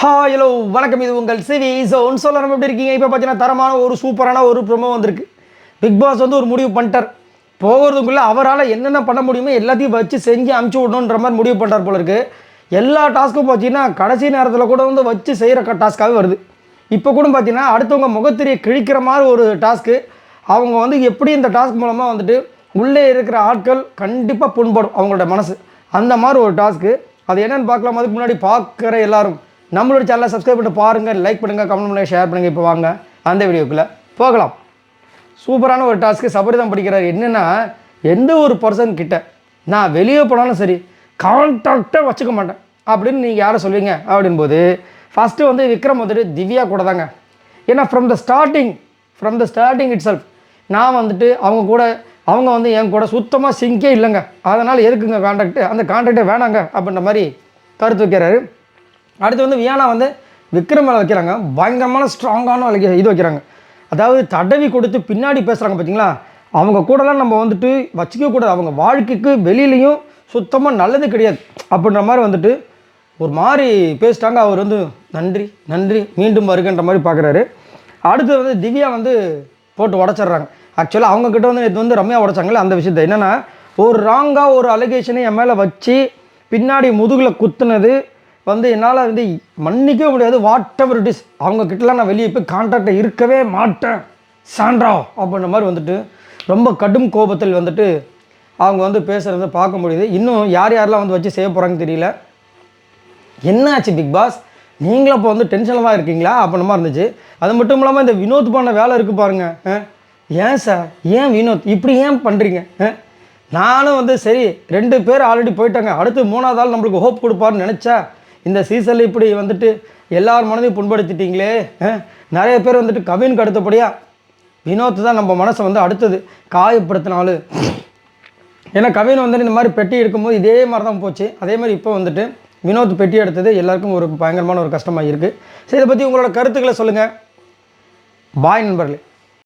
Hello வணக்கம், இது உங்கள் சிவி ஜோன். சொல்லணும் எப்படி இருக்கீங்க? இப்போ பார்த்தீங்கன்னா தரமான ஒரு சூப்பரான ஒரு ப்ரோமோ வந்திருக்கு. பிக் பாஸ் வந்து ஒரு முடிவு பண்ணிட்டார். போகிறதுக்குள்ளே அவரால் என்னென்ன பண்ண முடியுமோ எல்லாத்தையும் வச்சு செஞ்சு அமுச்சு விடணுன்ற மாதிரி முடிவு பண்ணுறார் போல இருக்குது. எல்லா டாஸ்க்கும் பார்த்தீங்கன்னா கடைசி நேரத்தில் கூட வந்து வச்சு செய்கிற டாஸ்க்காகவே வருது. இப்போ கூட பார்த்தீங்கன்னா அடுத்தவங்க முகத்திரியை கிழிக்கிற மாதிரி ஒரு டாஸ்க்கு. அவங்க வந்து எப்படி இந்த டாஸ்க் மூலமாக வந்துட்டு உள்ளே இருக்கிற ஆட்கள் கண்டிப்பாக புண்படும் அவங்களோட மனசு. அந்த மாதிரி ஒரு டாஸ்க்கு. அது என்னென்னு பார்க்கலாம். அதுக்கு முன்னாடி பார்க்குற எல்லாரும் நம்மளோட சேனலை சப்ஸ்கிரைப் பண்ணிட்டு பாருங்கள், லைக் பண்ணுங்கள், கமெண்ட் பண்ணுங்கள், ஷேர் பண்ணுங்கள். இப்போ வாங்க அந்த வீடியோக்குள்ளே போகலாம். சூப்பரான ஒரு டாஸ்க்கு சபரிதான் படிக்கிறார். என்னென்னா, எந்த ஒரு பர்சன் கிட்ட நான் வெளியே போனாலும் சரி கான்டாக்டை வச்சுக்க மாட்டேன் அப்படின்னு நீங்கள் யாரை சொல்வீங்க அப்படின்போது ஃபஸ்ட்டு வந்து விக்ரம் வந்துட்டு திவ்யா கூட தாங்க. ஏன்னா from the starting it self நான் வந்துட்டு அவங்க வந்து என் கூட சுத்தமாக சிங்கே இல்லைங்க, அதனால் எதுக்குங்க கான்டாக்டு, அந்த கான்டாக்டே வேணாங்க அப்படின்ற மாதிரி கருத்து வைக்கிறாரு. அடுத்து வந்து வியானா வந்து விக்ரம் மேலே வைக்கிறாங்க. பயங்கரமான ஸ்ட்ராங்கான இது வைக்கிறாங்க. அதாவது தடவி கொடுத்து பின்னாடி பேசுகிறாங்க பார்த்தீங்களா, அவங்க கூடலாம் நம்ம வந்துட்டு வச்சுக்க கூடாது. அவங்க வாழ்க்கைக்கு வெளியிலையும் சுத்தமாக நல்லது கிடையாது அப்படின்ற மாதிரி வந்துட்டு ஒரு மாதிரி பேசிட்டாங்க. அவர் வந்து நன்றி நன்றி மீண்டும் வருகின்ற மாதிரி பார்க்குறாரு. அடுத்து வந்து திவ்யா வந்து போட்டு உடச்சிட்றாங்க. ஆக்சுவலாக அவங்கக்கிட்ட வந்து இது வந்து ரம்யா உடச்சாங்களே அந்த விஷயத்தை. என்னென்னா, ஒரு ராங்காக ஒரு அலிகேஷனை என் மேலே வச்சு பின்னாடி முதுகில் குத்துனது வந்து என்னால் வந்து மன்னிக்கவே முடியாது. வாட் எவர் இட் இஸ், அவங்கக்கிட்டலாம் நான் வெளியே போய் கான்டாக்டை இருக்கவே மாட்டேன் சாண்ட்ரா அப்படின்ற மாதிரி வந்துட்டு ரொம்ப கடும் கோபத்தில் வந்துட்டு அவங்க வந்து பேசுகிறத பார்க்க முடியுது. இன்னும் யாரெல்லாம் வந்து வச்சு செய்ய போகிறாங்கன்னு தெரியல. என்ன ஆச்சு பிக் பாஸ், நீங்களும் அப்போ வந்து டென்ஷனில் தான் இருக்கீங்களா அப்படின்ற மாதிரி இருந்துச்சு. அது மட்டும் இல்லாமல் இந்த வினோத் பண்ண வேலை இருக்குது பாருங்கள். ஏன் சார், ஏன் வினோத் இப்படி ஏன் பண்ணுறீங்க? நானும் வந்து சரி 2 பேர் ஆல்ரெடி போயிட்டாங்க, அடுத்து 3வது ஆள் நம்மளுக்கு ஹோப் கொடுப்பாருன்னு நினச்சா இந்த சீசனில் இப்படி வந்துட்டு எல்லார் மனதையும் புண்படுத்திட்டீங்களே. நிறைய பேர் வந்துட்டு கவினுக்கு அடுத்தபடியாக வினோத் தான் நம்ம மனசை வந்து அடுத்தது காயப்படுத்தினாலும். ஏன்னா கவின் வந்துட்டு இந்த மாதிரி பெட்டி எடுக்கும்போது இதே மாதிரி தான் போச்சு. அதே மாதிரி இப்போ வந்துட்டு வினோத் பெட்டி எடுத்தது எல்லாருக்கும் ஒரு பயங்கரமான ஒரு கஷ்டமாக இருக்குது. சரி, இதை பற்றி உங்களோட கருத்துக்களை சொல்லுங்கள். பாய் நண்பர்களே.